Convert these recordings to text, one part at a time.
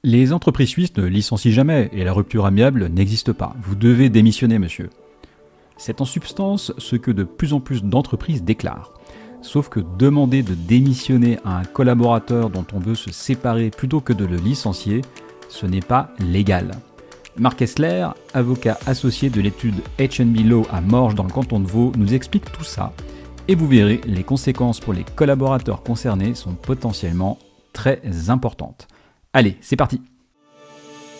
Les entreprises suisses ne licencient jamais et la rupture amiable n'existe pas. Vous devez démissionner, monsieur. C'est en substance ce que de plus en plus d'entreprises déclarent. Sauf que demander de démissionner à un collaborateur dont on veut se séparer plutôt que de le licencier, ce n'est pas légal. Marc Hessler, avocat associé de l'étude H&B Law à Morges dans le canton de Vaud, nous explique tout ça. Et vous verrez, les conséquences pour les collaborateurs concernés sont potentiellement très importantes. Allez, c'est parti.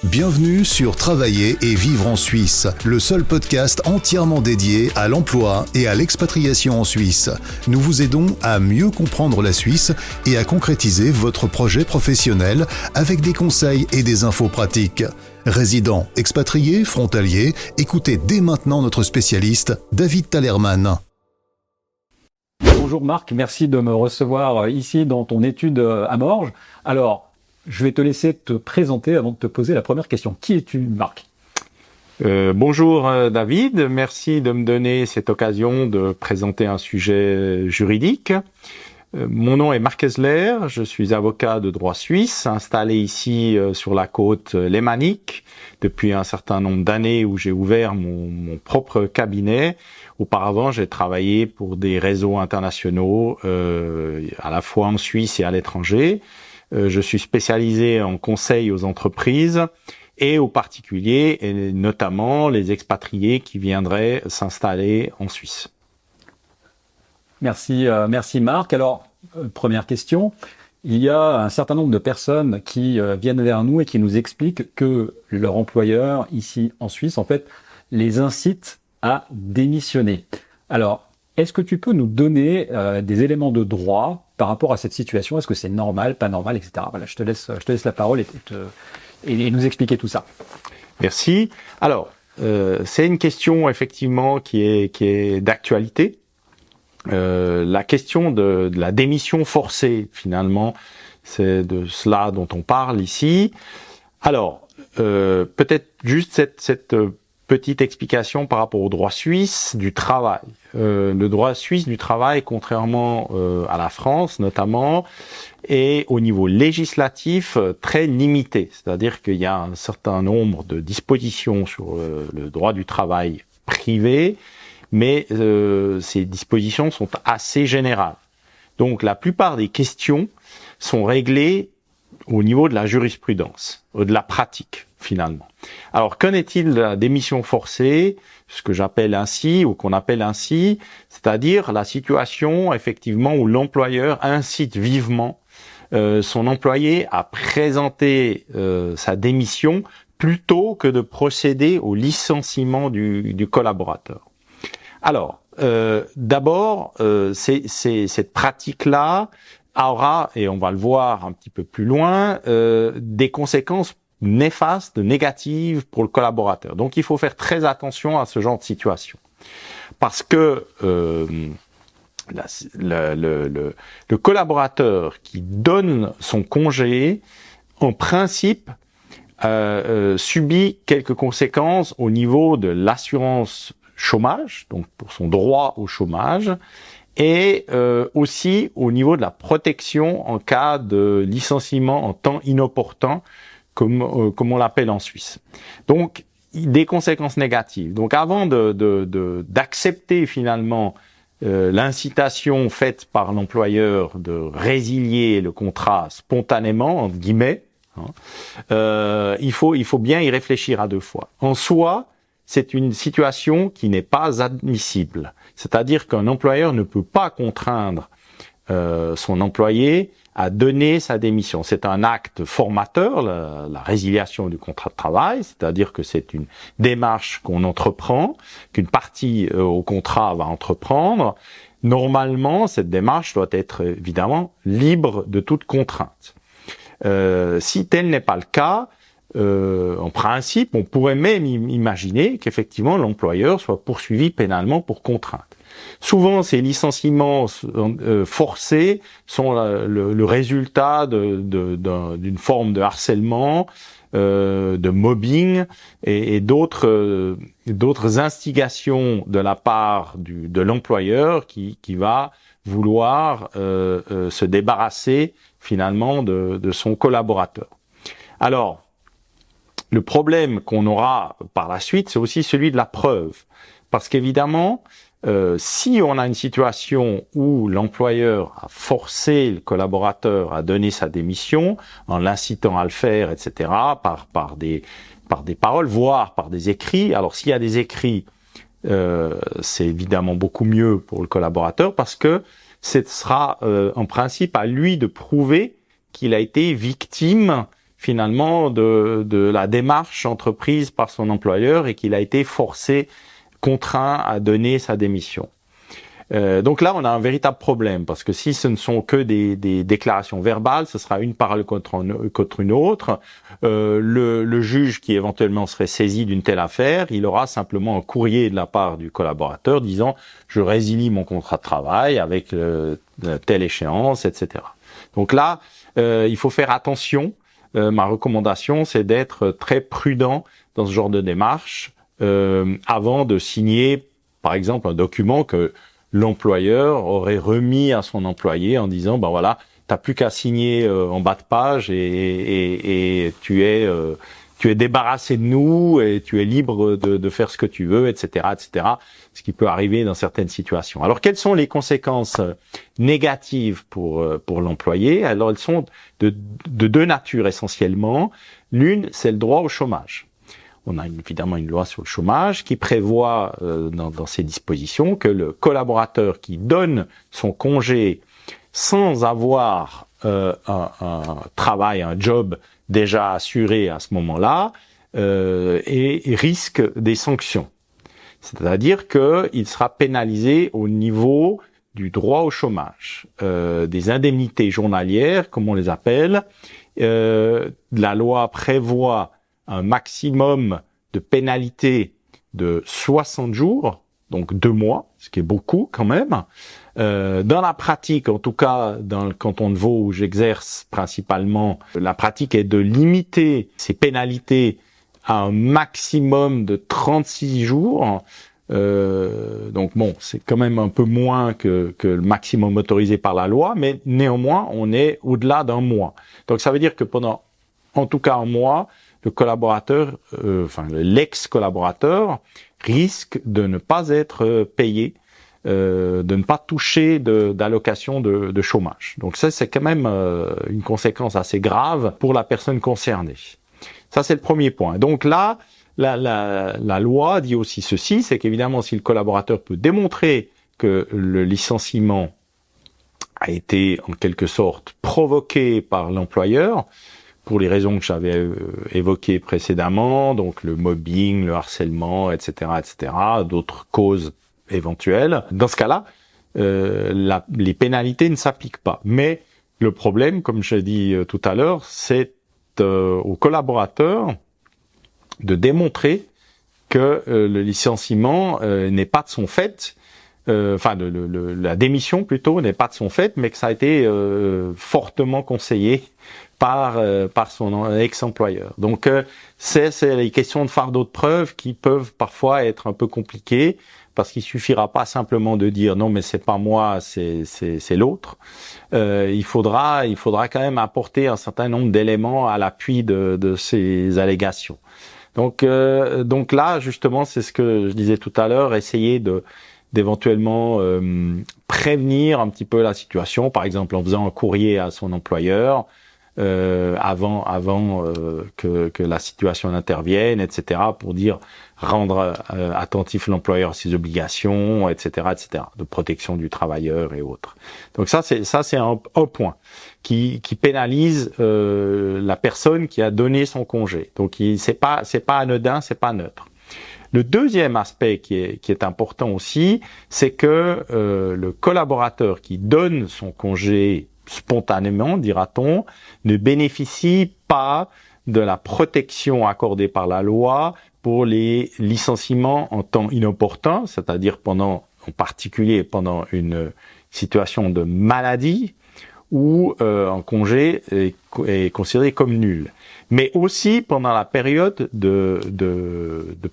Bienvenue sur Travailler et vivre en Suisse, le seul podcast entièrement dédié à l'emploi et à l'expatriation en Suisse. Nous vous aidons à mieux comprendre la Suisse et à concrétiser votre projet professionnel avec des conseils et des infos pratiques. Résidents, expatriés, frontaliers, écoutez dès maintenant notre spécialiste, David Talerman. Bonjour Marc, merci de me recevoir ici dans ton étude à Morges. Alors, je vais te laisser te présenter avant de te poser la première question. Qui es-tu, Marc ? Bonjour David, merci de me donner cette occasion de présenter un sujet juridique. Mon nom est Marc Hessler, je suis avocat de droit suisse, installé ici sur la côte lémanique depuis un certain nombre d'années où j'ai ouvert mon propre cabinet. Auparavant, j'ai travaillé pour des réseaux internationaux, à la fois en Suisse et à l'étranger. Je suis spécialisé en conseil aux entreprises et aux particuliers, et notamment les expatriés qui viendraient s'installer en Suisse. Merci Marc. Alors, première question. Il y a un certain nombre de personnes qui viennent vers nous et qui nous expliquent que leur employeur, ici en Suisse, en fait, les incite à démissionner. Alors, est-ce que tu peux nous donner des éléments de droit par rapport à cette situation? Est-ce que c'est normal, pas normal, etc. Voilà, je te laisse la parole et nous expliquer tout ça. Merci. Alors, c'est une question effectivement qui est d'actualité. La question de la démission forcée, finalement, c'est de cela dont on parle ici. Alors, peut-être juste cette petite explication par rapport au droit suisse du travail. Le droit suisse du travail, contrairement à la France notamment, est au niveau législatif très limité. C'est-à-dire qu'il y a un certain nombre de dispositions sur le droit du travail privé, mais ces dispositions sont assez générales. Donc la plupart des questions sont réglées au niveau de la jurisprudence, de la pratique finalement. Alors qu'en est-il de la démission forcée, ce que j'appelle ainsi ou qu'on appelle ainsi, c'est-à-dire la situation effectivement où l'employeur incite vivement son employé à présenter sa démission plutôt que de procéder au licenciement du collaborateur. Alors, d'abord, cette pratique-là aura, et on va le voir un petit peu plus loin, des conséquences néfastes, négatives pour le collaborateur. Donc, il faut faire très attention à ce genre de situation. Parce que le collaborateur qui donne son congé, en principe, subit quelques conséquences au niveau de l'assurance chômage, donc pour son droit au chômage, et aussi au niveau de la protection en cas de licenciement en temps inopportun, comme on l'appelle en Suisse. Donc, des conséquences négatives. Donc, avant d'accepter finalement l'incitation faite par l'employeur de résilier le contrat spontanément, entre guillemets, il faut bien y réfléchir à deux fois. En soi, c'est une situation qui n'est pas admissible. C'est-à-dire qu'un employeur ne peut pas contraindre son employé à donner sa démission. C'est un acte formateur, la résiliation du contrat de travail, c'est-à-dire que c'est une démarche qu'on entreprend, qu'une partie au contrat va entreprendre. Normalement, cette démarche doit être évidemment libre de toute contrainte. Si tel n'est pas le cas, en principe, on pourrait même imaginer qu'effectivement l'employeur soit poursuivi pénalement pour contrainte. Souvent, ces licenciements forcés sont le résultat d'une forme de harcèlement, de mobbing et d'autres instigations de la part de l'employeur qui va vouloir se débarrasser finalement de son collaborateur. Alors, le problème qu'on aura par la suite, c'est aussi celui de la preuve. Parce qu'évidemment, si on a une situation où l'employeur a forcé le collaborateur à donner sa démission, en l'incitant à le faire, etc., par des paroles, voire par des écrits. Alors, s'il y a des écrits, c'est évidemment beaucoup mieux pour le collaborateur parce que ce sera en principe à lui de prouver qu'il a été victime finalement de la démarche entreprise par son employeur et qu'il a été forcé, contraint à donner sa démission. Donc là, on a un véritable problème parce que si ce ne sont que des déclarations verbales, ce sera une parole contre une autre. Le juge qui éventuellement serait saisi d'une telle affaire, il aura simplement un courrier de la part du collaborateur disant « je résilie mon contrat de travail avec telle échéance, etc. » Donc là, il faut faire attention. Ma recommandation, c'est d'être très prudent dans ce genre de démarche avant de signer, par exemple, un document que l'employeur aurait remis à son employé en disant ben voilà, t'as plus qu'à signer en bas de page et tu es débarrassé de nous et tu es libre de faire ce que tu veux, etc., etc. Ce qui peut arriver dans certaines situations. Alors quelles sont les conséquences négatives pour l'employé? Alors elles sont de deux natures essentiellement. L'une, c'est le droit au chômage. On a évidemment une loi sur le chômage qui prévoit dans ses dispositions que le collaborateur qui donne son congé sans avoir un travail, un job déjà assuré à ce moment-là, et risque des sanctions. C'est-à-dire qu'il sera pénalisé au niveau du droit au chômage, des indemnités journalières, comme on les appelle. La loi prévoit un maximum de pénalité de 60 jours, donc 2 mois, ce qui est beaucoup quand même. Dans la pratique, en tout cas dans le canton de Vaud où j'exerce principalement, la pratique est de limiter ces pénalités à un maximum de 36 jours. Donc bon, c'est quand même un peu moins que le maximum autorisé par la loi, mais néanmoins, on est au-delà d'un mois. Donc ça veut dire que pendant, en tout cas un mois, le collaborateur, l'ex-collaborateur, risque de ne pas être payé, de ne pas toucher d'allocation de chômage. Donc ça, c'est quand même une conséquence assez grave pour la personne concernée. Ça, c'est le premier point. Donc là, la loi dit aussi ceci, c'est qu'évidemment, si le collaborateur peut démontrer que le licenciement a été en quelque sorte provoqué par l'employeur, pour les raisons que j'avais évoquées précédemment, donc le mobbing, le harcèlement, etc., etc., d'autres causes éventuelles. Dans ce cas-là, les pénalités ne s'appliquent pas. Mais le problème, comme je l'ai dit tout à l'heure, c'est au collaborateur de démontrer que le licenciement n'est pas de son fait, la démission plutôt n'est pas de son fait, mais que ça a été fortement conseillé par son ex-employeur. Donc c'est les questions de fardeau de preuve qui peuvent parfois être un peu compliquées parce qu'il suffira pas simplement de dire non mais c'est pas moi, c'est l'autre. Il faudra quand même apporter un certain nombre d'éléments à l'appui de ces allégations. Donc là justement c'est ce que je disais tout à l'heure, essayer d'éventuellement prévenir un petit peu la situation, par exemple en faisant un courrier à son employeur avant que la situation n'intervienne, etc., pour dire rendre attentif l'employeur à ses obligations, etc., de protection du travailleur et autres. Donc ça c'est un point qui pénalise la personne qui a donné son congé. Donc c'est pas anodin, c'est pas neutre. Le deuxième aspect qui est important aussi, c'est que le collaborateur qui donne son congé spontanément, dira-t-on, ne bénéficie pas de la protection accordée par la loi pour les licenciements en temps inopportun, c'est-à-dire en particulier pendant une situation de maladie où un congé est considéré comme nul. Mais aussi pendant la période de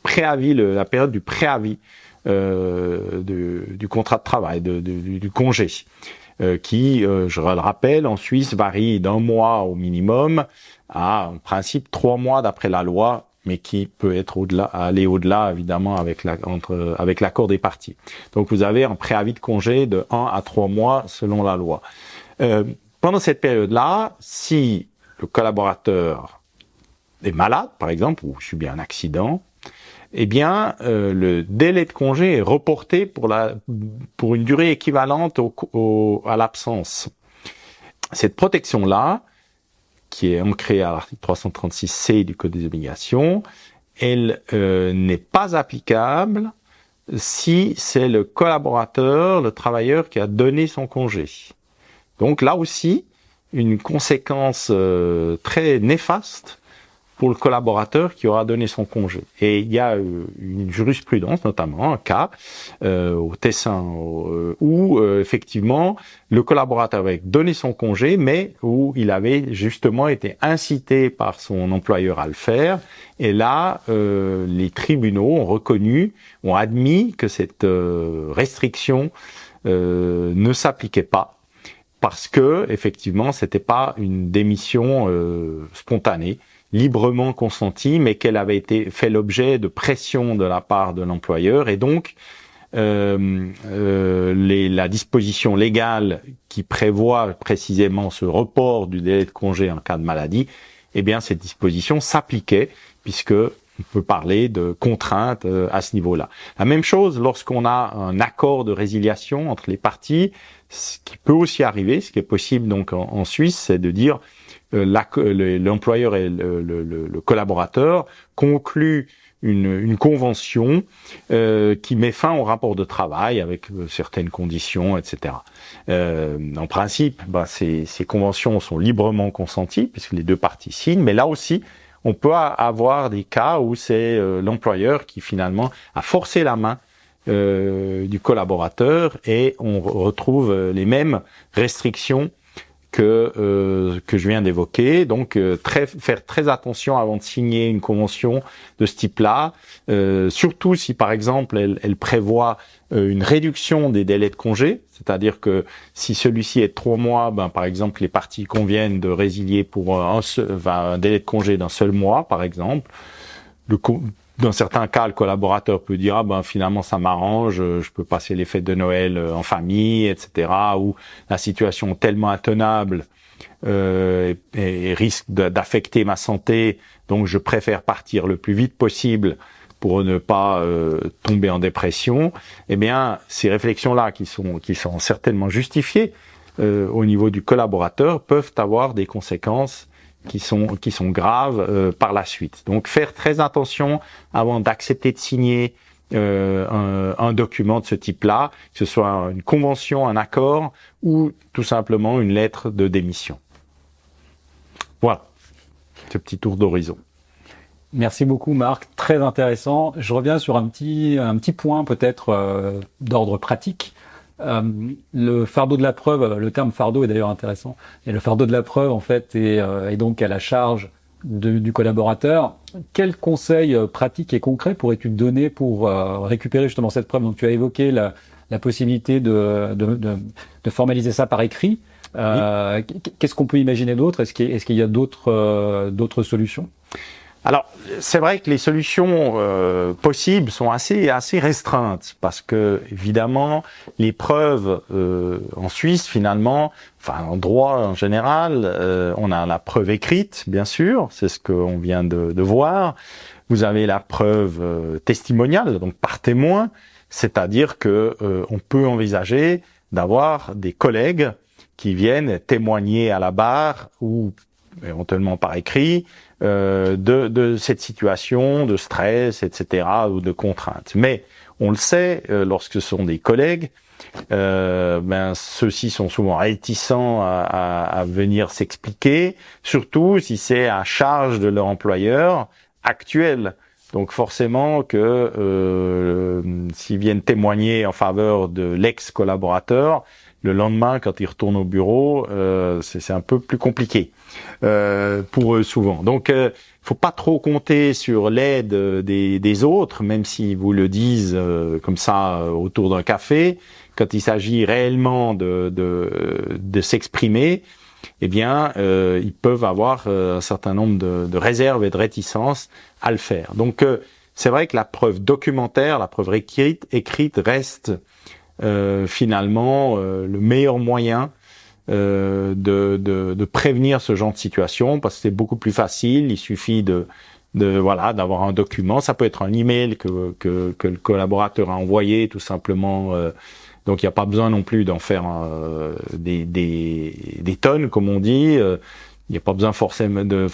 préavis, la période du préavis du contrat de travail, du congé. qui, je le rappelle, en Suisse varie d'1 mois au minimum à, en principe, 3 mois d'après la loi, mais qui peut être aller au-delà, évidemment, avec l'accord des parties. Donc, vous avez un préavis de congé de 1 à 3 mois selon la loi. Pendant cette période-là, si le collaborateur est malade, par exemple, ou subit un accident, eh bien, le délai de congé est reporté pour une durée équivalente à l'absence. Cette protection-là, qui est ancrée à l'article 336C du Code des obligations, elle n'est pas applicable si c'est le collaborateur, le travailleur qui a donné son congé. Donc là aussi, une conséquence très néfaste pour le collaborateur qui aura donné son congé. Et il y a une jurisprudence, notamment un cas au Tessin, où effectivement le collaborateur avait donné son congé, mais où il avait justement été incité par son employeur à le faire. Et là, les tribunaux ont admis que cette restriction ne s'appliquait pas, parce que effectivement, c'était pas une démission spontanée, librement consentie, mais qu'elle avait fait l'objet de pression de la part de l'employeur, et donc la disposition légale qui prévoit précisément ce report du délai de congé en cas de maladie, eh bien cette disposition s'appliquait, puisque on peut parler de contrainte à ce niveau-là. La même chose lorsqu'on a un accord de résiliation entre les parties, ce qui peut aussi arriver, ce qui est possible donc en Suisse, c'est de dire l'employeur et le collaborateur concluent une convention qui met fin au rapport de travail avec certaines conditions, etc. En principe, ces conventions sont librement consenties puisque les deux parties signent, mais là aussi, on peut avoir des cas où c'est l'employeur qui finalement a forcé la main du collaborateur, et on retrouve les mêmes restrictions que je viens d'évoquer. Donc faire très attention avant de signer une convention de ce type-là, surtout si par exemple elle prévoit une réduction des délais de congé, c'est-à-dire que si celui-ci est de 3 mois, par exemple les parties conviennent de résilier pour un délai de congé d'1 seul mois, par exemple. Dans certains cas, le collaborateur peut dire finalement ça m'arrange, je peux passer les fêtes de Noël en famille, etc. Ou la situation est tellement intenable et risque d'affecter ma santé, donc je préfère partir le plus vite possible pour ne pas tomber en dépression. Eh bien, ces réflexions-là qui sont certainement justifiées au niveau du collaborateur peuvent avoir des conséquences qui sont graves par la suite. Donc faire très attention avant d'accepter de signer un document de ce type-là, que ce soit une convention, un accord ou tout simplement une lettre de démission. Voilà, ce petit tour d'horizon. Merci beaucoup Marc, très intéressant. Je reviens sur un petit point peut-être d'ordre pratique. Le fardeau de la preuve, le terme fardeau est d'ailleurs intéressant, et le fardeau de la preuve en fait est donc à la charge du collaborateur. Quels conseils pratiques et concrets pourrais-tu donner pour récupérer justement cette preuve? Donc tu as évoqué la possibilité de formaliser ça par écrit. Oui. Qu'est-ce qu'on peut imaginer d'autre? Est-ce qu'il y a d'autres solutions? Alors, c'est vrai que les solutions possibles sont assez restreintes, parce que évidemment, les preuves en Suisse, finalement, en droit en général, on a la preuve écrite, bien sûr, c'est ce qu'on vient de voir. Vous avez la preuve testimoniale, donc par témoin, c'est-à-dire que on peut envisager d'avoir des collègues qui viennent témoigner à la barre ou éventuellement par écrit, de cette situation de stress, etc., ou de contrainte. Mais on le sait, lorsque ce sont des collègues, ceux-ci sont souvent réticents à venir s'expliquer, surtout si c'est à charge de leur employeur actuel. Donc forcément que s'ils viennent témoigner en faveur de l'ex-collaborateur, le lendemain, quand ils retournent au bureau, c'est un peu plus compliqué pour eux souvent. Donc, faut pas trop compter sur l'aide des autres, même s'ils vous le disent comme ça autour d'un café. quand il s'agit réellement de s'exprimer, eh bien, ils peuvent avoir un certain nombre de réserves et de réticences à le faire. Donc, c'est vrai que la preuve documentaire, la preuve écrite reste finalement le meilleur moyen de prévenir ce genre de situation, parce que c'est beaucoup plus facile. Il suffit d'avoir un document. Ça peut être un email que le collaborateur a envoyé, tout simplement. Donc il n'y a pas besoin non plus d'en faire des tonnes, comme on dit. Il n'y a pas besoin forcément de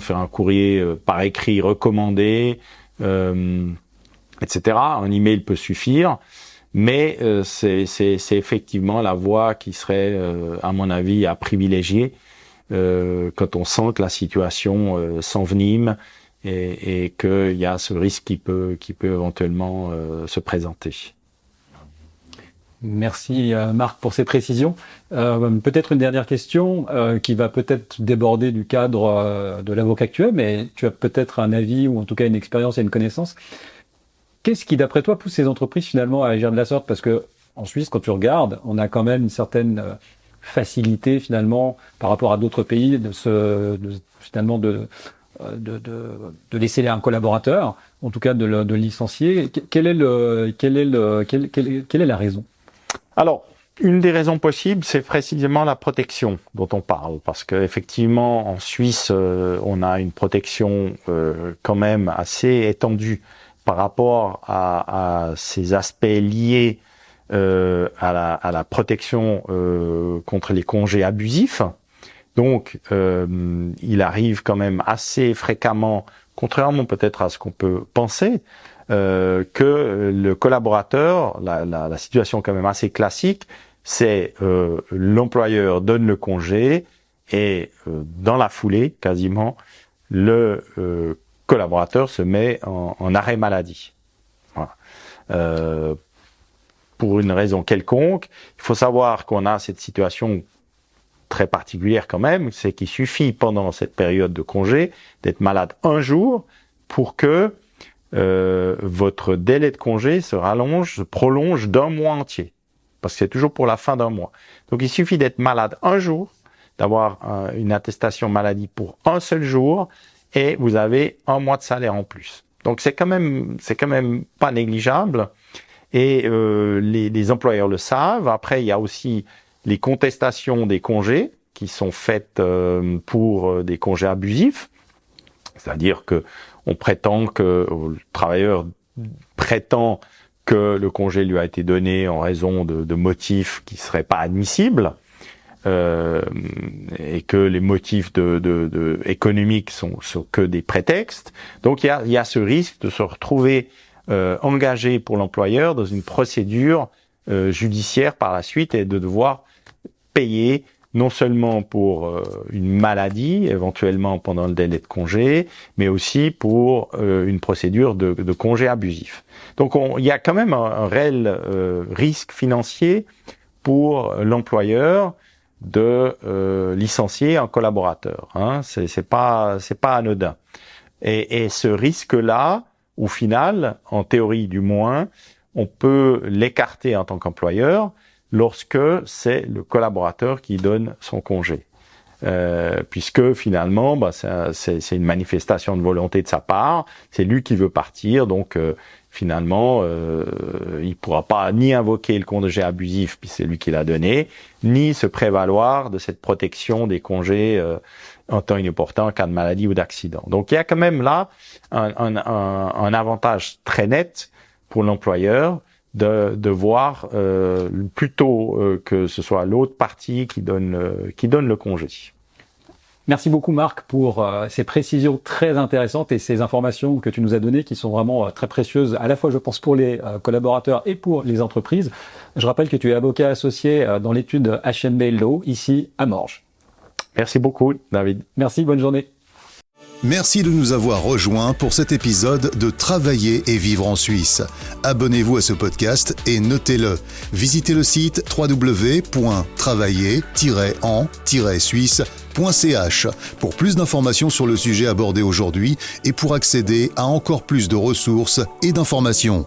faire un courrier par écrit recommandé, etc. Un email peut suffire. Mais c'est effectivement la voie qui serait, à mon avis, à privilégier quand on sent que la situation s'envenime et qu'il y a ce risque qui peut éventuellement se présenter. Merci Marc pour ces précisions. Peut-être une dernière question qui va peut-être déborder du cadre de l'avocat actuel, mais tu as peut-être un avis ou en tout cas une expérience et une connaissance. Qu'est-ce qui, d'après toi, pousse ces entreprises finalement à agir de la sorte? Parce que en Suisse, quand tu regardes, on a quand même une certaine facilité finalement par rapport à d'autres pays de laisser un collaborateur, en tout cas de le licencier. Quelle est la raison? Alors, une des raisons possibles, c'est précisément la protection dont on parle, parce que effectivement, en Suisse, on a une protection quand même assez étendue par rapport à ces aspects liés à la protection contre les congés abusifs. Donc, il arrive quand même assez fréquemment, contrairement peut-être à ce qu'on peut penser, que le collaborateur, la situation quand même assez classique, c'est l'employeur donne le congé et dans la foulée, quasiment, le collaborateur se met en arrêt maladie. Voilà. Pour une raison quelconque, il faut savoir qu'on a cette situation très particulière quand même, c'est qu'il suffit pendant cette période de congé d'être malade un jour pour que votre délai de congé se prolonge d'un mois entier, parce que c'est toujours pour la fin d'un mois. Donc il suffit d'être malade un jour, d'avoir une attestation maladie pour un seul jour, et vous avez un mois de salaire en plus. Donc c'est quand même pas négligeable, et les employeurs le savent. Après, il y a aussi les contestations des congés qui sont faites pour des congés abusifs, c'est-à-dire que le travailleur prétend que le congé lui a été donné en raison de motifs qui seraient pas admissibles. Et que les motifs économiques sont que des prétextes. Donc il y a ce risque de se retrouver engagé pour l'employeur dans une procédure judiciaire par la suite et de devoir payer non seulement pour une maladie, éventuellement pendant le délai de congé, mais aussi pour une procédure de congé abusif. Donc il y a quand même un réel risque financier pour l'employeur de licencier un collaborateur. C'est pas anodin. Et ce risque-là, au final, en théorie du moins, on peut l'écarter en tant qu'employeur lorsque c'est le collaborateur qui donne son congé. Puisque finalement, c'est une manifestation de volonté de sa part, c'est lui qui veut partir, donc finalement, il pourra pas ni invoquer le congé abusif, puis c'est lui qui l'a donné, ni se prévaloir de cette protection des congés en temps inopportun en cas de maladie ou d'accident. Donc il y a quand même là un avantage très net pour l'employeur de voir plutôt que ce soit l'autre partie qui donne le congé. Merci beaucoup Marc pour ces précisions très intéressantes et ces informations que tu nous as données qui sont vraiment très précieuses à la fois je pense pour les collaborateurs et pour les entreprises. Je rappelle que tu es avocat associé dans l'étude H&B Law ici à Morges. Merci beaucoup David. Merci, bonne journée. Merci de nous avoir rejoints pour cet épisode de Travailler et vivre en Suisse. Abonnez-vous à ce podcast et notez-le. Visitez le site www.travailler-en-suisse.ch pour plus d'informations sur le sujet abordé aujourd'hui et pour accéder à encore plus de ressources et d'informations.